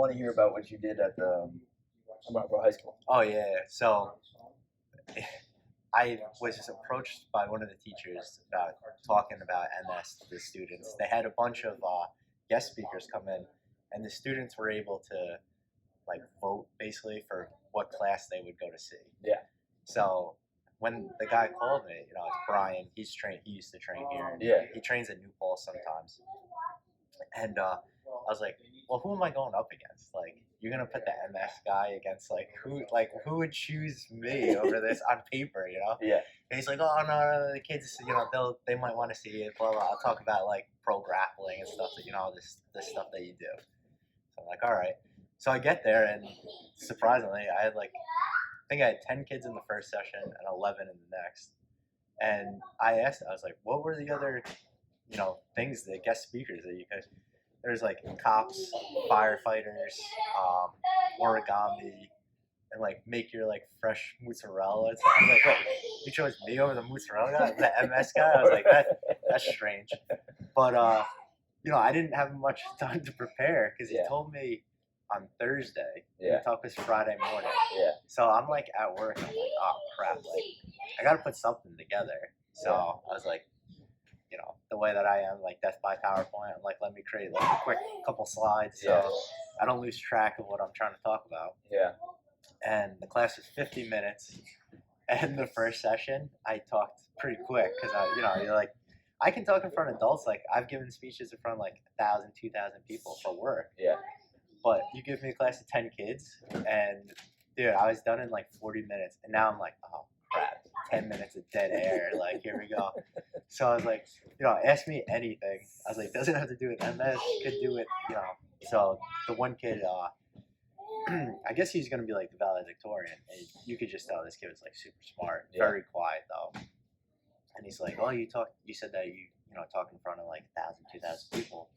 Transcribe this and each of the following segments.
want to hear about what you did at the Marlboro High School. Oh yeah. So I was just approached by one of the teachers about talking about MS to the students. They had a bunch of guest speakers come in, and the students were able to like vote basically for what class they would go to see. Yeah. So when the guy called me, it's Brian. He used to train here. Yeah. He trains at New Paltz sometimes. And I was like, well, who am I going up against? Like, you're gonna put the MS guy against who would choose me over this on paper, Yeah. And he's like, oh no, the kids, they might want to see it. Blah blah. I'll talk about like pro grappling and stuff that this stuff that you do. So I'm like, all right. So I get there, and surprisingly, I think I had 10 kids in the first session and 11 in the next. And I asked, I was like, what were the other, things, the guest speakers that you could? There's like cops, firefighters, origami, and like make your like fresh mozzarella. And stuff. I was like, wait, you chose me over the mozzarella guy, the MS guy? I was like, that's strange. But I didn't have much time to prepare because he told me on Thursday. Yeah. The talk was Friday morning. Yeah. So I'm like at work. I'm like, oh crap! Like I got to put something together. So I was like, the way that I am, like death by PowerPoint. I'm like, let me create like a quick couple slides so I don't lose track of what I'm trying to talk about. Yeah. And the class was 50 minutes. And the first session, I talked pretty quick because you're like, I can talk in front of adults. Like I've given speeches in front of like 1,000, 2,000 people for work. Yeah. But you give me a class of 10 kids, and dude, I was done in like 40 minutes, and now I'm like, oh crap, 10 minutes of dead air. Like here we go. So I was like, ask me anything. I was like, doesn't have to do with MS, could do it, So the one kid, I guess he's gonna be like the valedictorian, and you could just tell this kid was like super smart, very quiet though. And he's like, oh, you said that you talk in front of like 1,000, 2,000 people.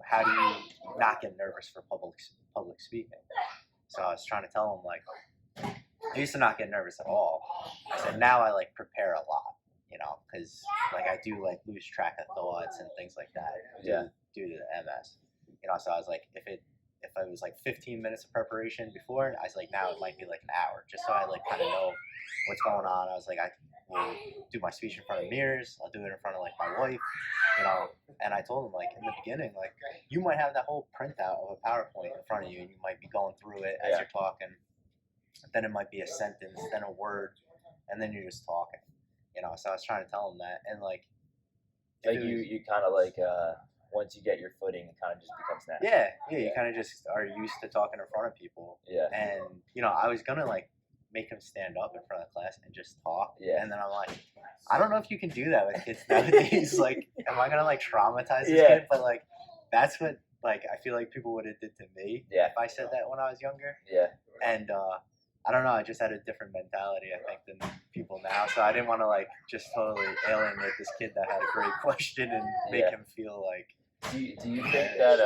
How do you not get nervous for public speaking? So I was trying to tell him, like, I used to not get nervous at all. I said, now I like prepare a lot, because like I do like lose track of thoughts and things like that due to the MS. So I was like, if it was like 15 minutes of preparation before, I was like, now it might be like an hour, just so I like kind of know what's going on. I was like, I will do my speech in front of mirrors. I'll do it in front of like my wife, And I told him like in the beginning, like you might have that whole printout of a PowerPoint in front of you, and you might be going through it as you're talking. Then it might be a sentence, then a word, and then you're just talking. So I was trying to tell him that, and like you kind of like once you get your footing, it kind of just becomes natural. Yeah. You kind of just are used to talking in front of people. Yeah. And I was gonna like make him stand up in front of the class and just talk. Yeah. And then I'm like, I don't know if you can do that with kids nowadays. Like, am I gonna like traumatize this kid? But like, that's what like I feel like people would have did to me if I said that when I was younger. Yeah. And I don't know. I just had a different mentality, I think, than people now. So I didn't want to like just totally alienate this kid that had a great question and make him feel like. Do you think that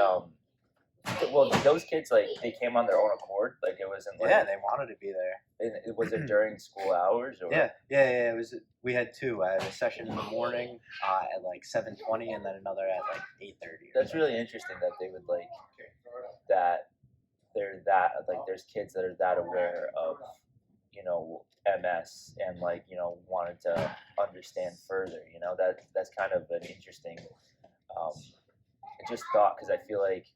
well, those kids like they came on their own accord, like it wasn't like they wanted to be there. Was it during school hours or? Yeah. It was. We had two. I had a session in the morning at like 7:20, and then another at like 8:30. That's really interesting that they would like that. There's kids that are that aware of MS and like wanted to understand further. That's kind of an interesting. I just thought because I feel like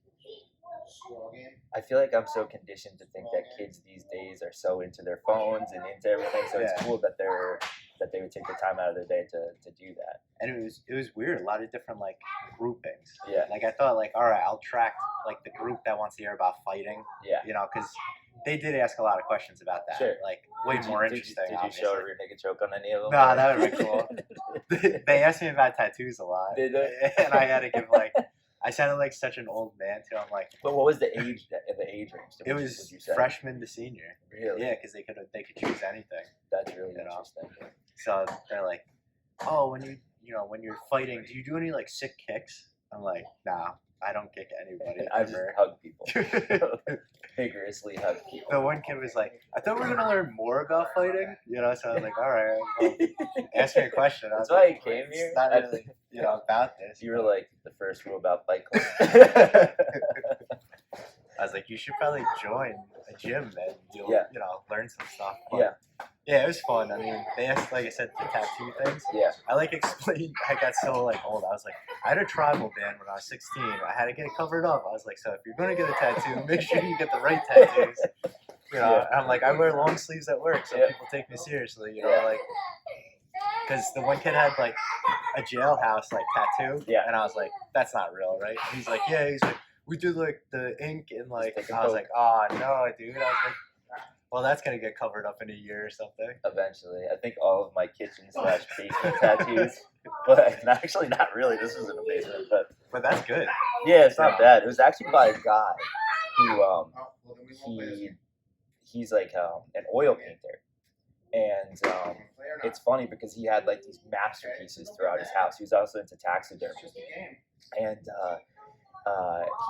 I'm so conditioned to think that kids these days are so into their phones and into everything. So it's cool that they would take the time out of their day to do that. And it was weird. A lot of different like groupings. Yeah. Like I thought like, all right, I'll track like the group that wants to hear about fighting. Yeah. Because they did ask a lot of questions about that. Sure. Like way more interesting. Did you show a rear naked choke on any of them? No, that would be cool. They asked me about tattoos a lot. Did they? And I had to give like. I sounded like such an old man too. I'm like. But what was the age range? It was freshman to senior. Really? Yeah, because they could choose anything. That's really interesting. So they're like, oh, when you're fighting, do you do any like sick kicks? I'm like, nah, I don't kick anybody. I just hug people. Vigorously hug people. The one kid was like, I thought we were gonna learn more about fighting, So I was like, all right, well, ask me a question. That's why I came here. It's not really, about this. You were like the first rule about Fight Club. I was like, you should probably join a gym and you'll learn some stuff. But, Yeah. Yeah, it was fun. I mean, they asked, like I said, the tattoo things. Yeah. I explained. I got so old. I was like, I had a tribal band when I was 16. I had to get it covered up. I was like, so if you're gonna get a tattoo, make sure you get the right tattoos. And I'm like, I wear long sleeves at work, so people take me seriously. Because the one kid had a jailhouse tattoo. Yeah. And I was like, that's not real, right? And he's like, yeah. He's like, we did the ink and I was like, oh no, dude. I was like, well, that's gonna get covered up in a year or something. Eventually, I think all of my kitchen/basement tattoos, but actually not really. This was an amazing, but that's good. Yeah, it's not bad. It was actually by a guy who he's an oil painter, and it's funny because he had these masterpieces throughout his house. He was also into taxidermy, and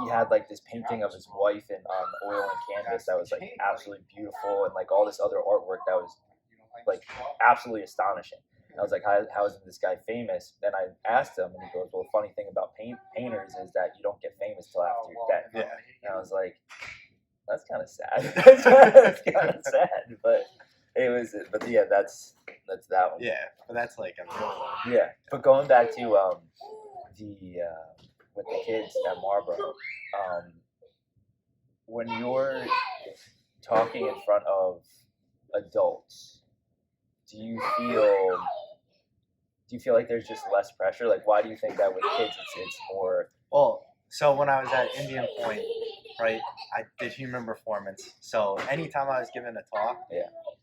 he had this painting of his wife in oil and canvas that was absolutely beautiful, and all this other artwork that was absolutely astonishing. And I was like, how is this guy famous? And I asked him, and he goes, well, the funny thing about painters is that you don't get famous till after you're dead. Yeah. And I was like, that's kind of sad. That's kind of sad, but it was. But yeah, that's that one. Yeah, but that's a real one. Yeah, but going back to with the kids at Marlboro, when you're talking in front of adults, do you feel like there's just less pressure? Why do you think that with kids it's more? Well, so when I was at Indian Point, right, I did human performance. So anytime I was given a talk,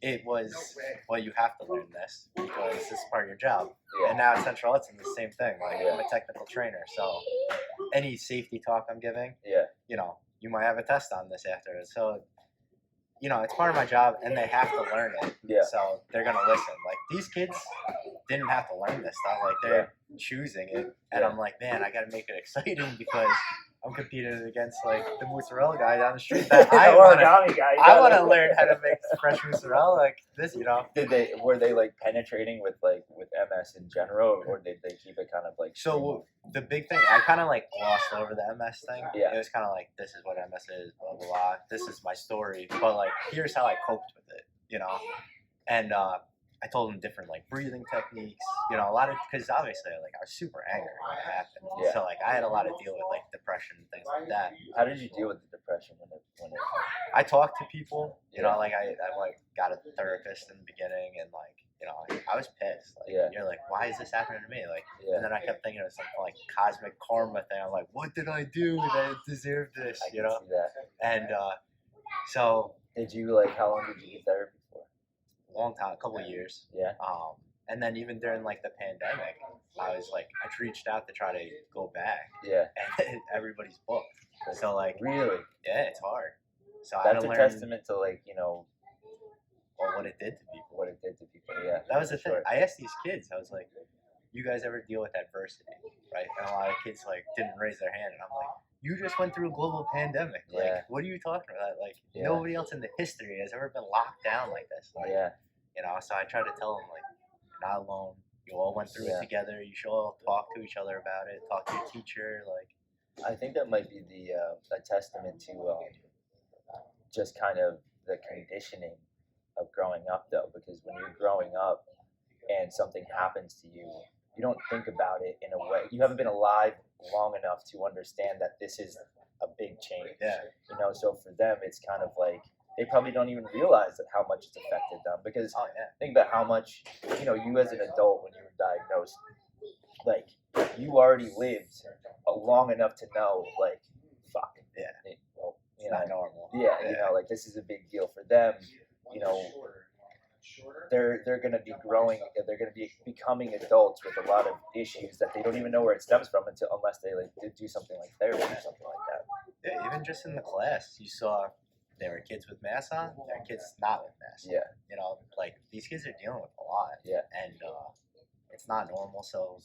it was, well, you have to learn this because this is part of your job. Yeah. And now at Central Hudson, the same thing. I'm a technical trainer, so any safety talk I'm giving, you might have a test on this after. So, it's part of my job, and they have to learn it. Yeah. So they're gonna listen. These kids didn't have to learn this stuff. They're choosing it, and I'm like, man, I gotta make it exciting because I'm competing against the mozzarella guy down the street that I want to learn how to make fresh mozzarella this. Were they penetrating with MS in general, or did they keep it kind of So the big thing, I kind of glossed over the MS thing. Yeah. It was kind of this is what MS is, blah blah blah. This is my story, but here's how I coped with it, and I told them different breathing techniques, a lot of, because obviously I was super angry when it happened. Yeah. So I had a lot to deal with depression and things like that. How did you deal with the depression when it? I talked to people, I got a therapist in the beginning, and I was pissed. You're like, why is this happening to me? And then I kept thinking of something cosmic karma thing. I'm like, what did I do that deserved this? I can see that. And so did you how long did you do therapy for? Long time, a couple of years. Yeah. And then even during the pandemic, I was I reached out to try to go back. Yeah. And everybody's booked. So really? Yeah, it's hard. So that's a testament to or what it did to people. What it did to people. Yeah. That was the thing. I asked these kids. I was like, "You guys ever deal with adversity?" Right? And a lot of kids didn't raise their hand, and I'm like, "You just went through a global pandemic. What are you talking about? Nobody else in the history has ever been locked down like this." So I try to tell them you're not alone. You all went through it together. You should all talk to each other about it. Talk to your teacher. I think that might be a testament to just kind of the conditioning of growing up, though, because when you're growing up and something happens to you, you don't think about it in a way. You haven't been alive long enough to understand that this is a big change. Yeah. So for them, it's kind of they probably don't even realize that how much it's affected them, because think about how much, you as an adult when you were diagnosed, you already lived long enough to know, fuck. Yeah. It's not normal. Yeah, this is a big deal for them. They're going to be growing. They're going to be becoming adults with a lot of issues that they don't even know where it stems from unless they do something like therapy or something like that. Yeah, even just in the class, you saw there were kids with masks on, there were kids not with masks. Yeah. These kids are dealing with a lot. Yeah. And it's not normal. So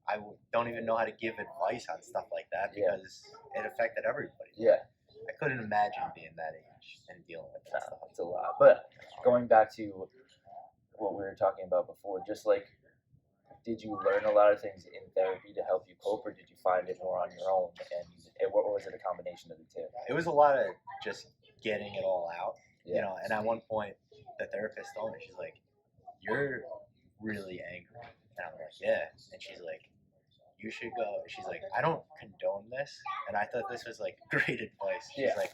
I don't even know how to give advice on stuff like that because it affected everybody. Yeah. I couldn't imagine being that age and dealing with that stuff. It's a lot. But going back to what we were talking about before, just did you learn a lot of things in therapy to help you cope, or did you find it more on your own? And what was it, a combination of the two? It was a lot of just getting it all out, Yeah. you know. And at one point, the therapist told me, she's like, "You're really angry," and I'm like, "Yeah," and she's like, "You should go." She's like, "I don't condone this," and I thought this was like great advice. She's like,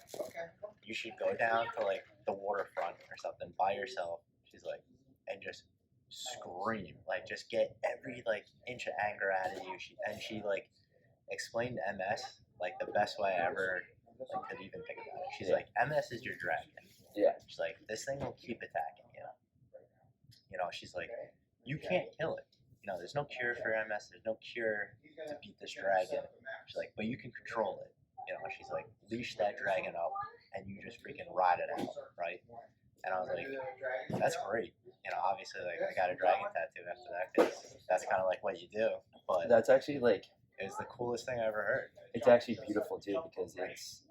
"You should go down to like the waterfront or something by yourself." She's like, and just scream, like just get every like inch of anger out of you. She like explained MS like the best way I ever like could even think about it. She's like, MS is your dragon. Yeah. She's like, this thing will keep attacking you. You know, she's like, you can't kill it. You know, there's no cure for MS. There's no cure to beat this dragon. She's like, but you can control it. You know, she's like, leash that dragon up and you just freaking ride it out, right? And I was like, that's great. You know, obviously, like, I got a dragon tattoo after that because that's kind of like what you do. But that's actually like, it was the coolest thing I ever heard. It's actually beautiful too, because it's,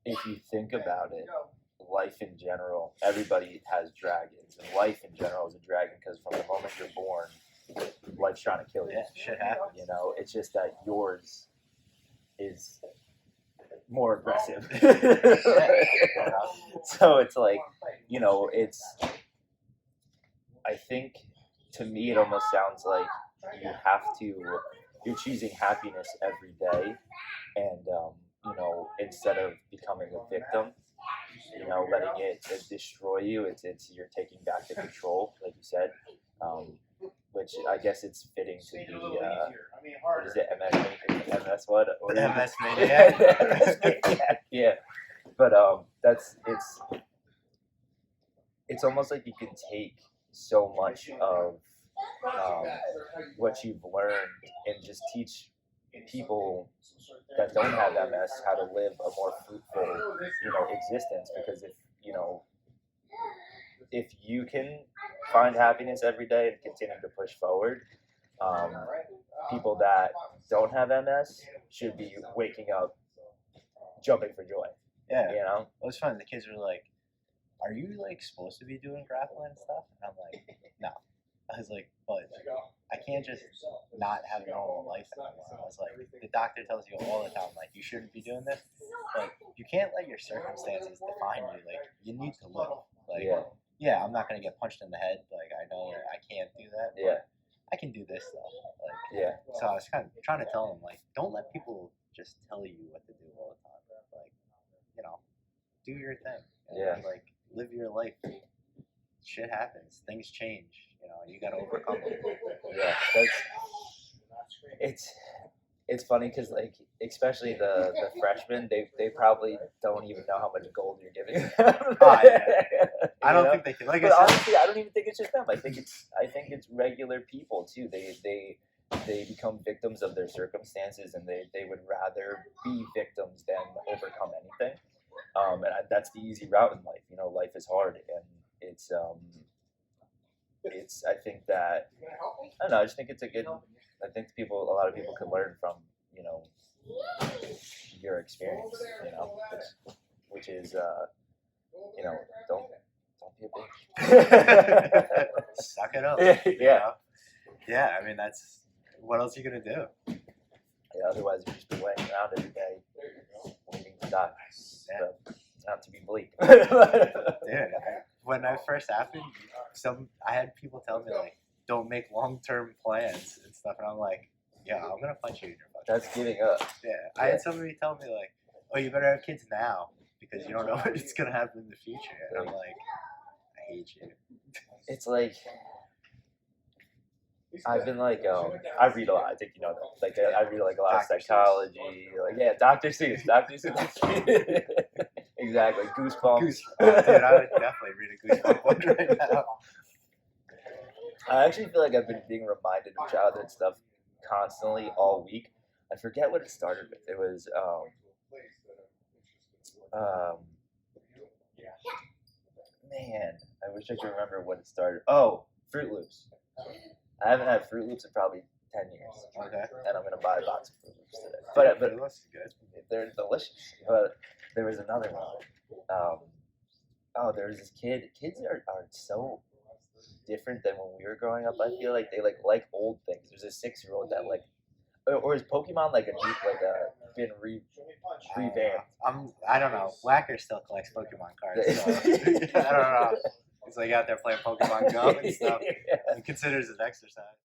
if you think about it, life in general, everybody has dragons, and life in general is a dragon because from the moment you're born, life's trying to kill you. Yeah, shit happens. You know, it's just that yours is more aggressive. So it's like, you know, it's, I think to me it almost sounds like you have to, you're choosing happiness every day, and you know, instead of becoming a victim, you know, letting it destroy you, it's you're taking back the control, like you said, which I guess it's fitting to the what is it, MS what? Or MS Maniac. Yeah, but that's it's almost like you can take so much of what you've learned and just teach people that don't have MS how to live a more fruitful, you know, existence. Because if, you know, if you can find happiness every day and continue to push forward, people that don't have MS should be waking up jumping for joy. Yeah, you know, it was fun. The kids were like, "Are you like supposed to be doing grappling and stuff?" And I'm like, "No." I was like, "But I can't just not have a normal life anymore." I was like, "The doctor tells you all the time, like, you shouldn't be doing this. Like, you can't let your circumstances define you. Like, you need to live. Like, yeah, I'm not gonna get punched in the head. Like, I know that I can't do that. But I can do this stuff. Like, So I was kind of trying to tell them, like, don't let people just tell you what to do all the time. Like, you know, do your thing. Like, live your life. Shit happens. Things change. You know, you gotta overcome it." Yeah, it's funny because, like, especially the freshmen, they probably don't even know how much gold you're giving them. I don't think they can. Like, but honestly, I don't even think it's just them. I think it's regular people too. They become victims of their circumstances, and they would rather be victims than overcome anything. And that's the easy route in life. You know, life is hard, and it's I think that, I don't know, I just think it's a good, I think a lot of people can learn from, you know, your experience, you know, which is, you know, don't be a bitch. Suck it up. Yeah. You know? Yeah, I mean, that's, what else are you gonna do? Yeah, otherwise you'd just be laying around every day waiting to die. So, not to be bleak. Dude, when that first happened, I had people tell me, like, don't make long-term plans and stuff, and I'm like, yeah, I'm gonna punch you in your butt. That's giving up. Yeah, I had somebody tell me, like, oh, you better have kids now because you don't know what's gonna happen in the future. And I'm like, I hate you. It's like, I've been like, I read a lot. I think you know that. Like, I read like a lot of psychology. Like, yeah, Dr. Seuss. Exactly. Goosebumps. Dude, I would definitely read a Goosebump one right now. I actually feel like I've been being reminded of childhood stuff constantly all week. I forget what it started with. It was, man, I wish I could remember what it started. Oh, Fruit Loops. I haven't had Fruit Loops in probably 10 years. Okay. And I'm going to buy a box of Fruit Loops today. But Fruit Loops is good. They're delicious. But there was another one. There was this kid. Kids are so different than when we were growing up. I feel like they like old things. There's a 6-year-old that like, or is Pokemon like a new been revamped? I don't know. Whacker still collects Pokemon cards. So I don't know. He's like out there playing Pokemon Go and stuff. Yeah. And considers it exercise.